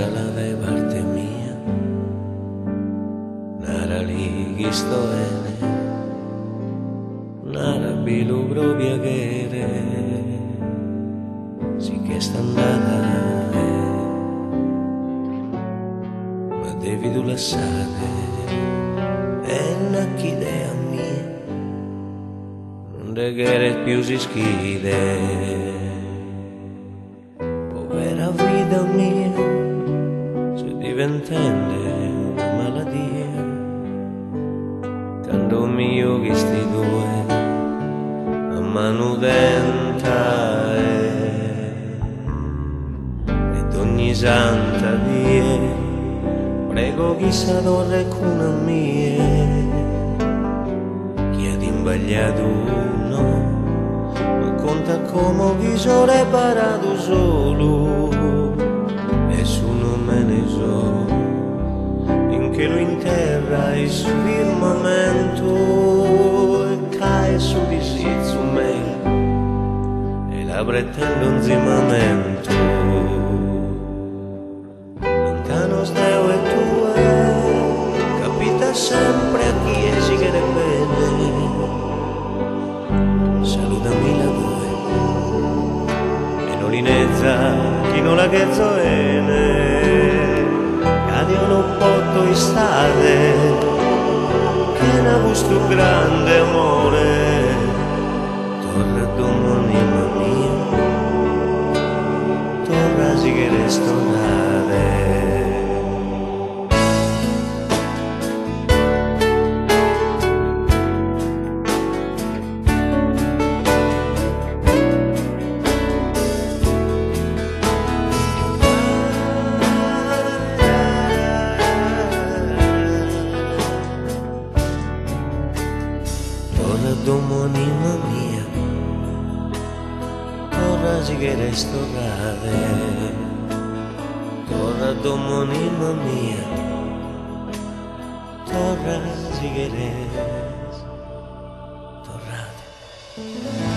la de parte mía, nara ligisto ene, nara bilubro viagere, sì che sta andata, ma devi tu lasciare, è una idea mia, non de che più si schide. Povera vita mia, se diventende una malattia, tanto mio che sti due a mano denta ed ogni santa die prego chi s'adorre con a mie chi ha imbagliato uno conta come chi sono reparato solo e su non me ne so in che lo interra il firmamento e cae su di sì su me e la pretendo un zimamento lontano steo e tu capita sempre a chi si che ne vede salutami la due e non linezza chi non la chezzo ene cade un potto estate che ne ha gusto grande amore torna domani mia torna si che resto nave. Domonima mia, torna si che resto grave, torna domonima mia, torna si che resto tornate.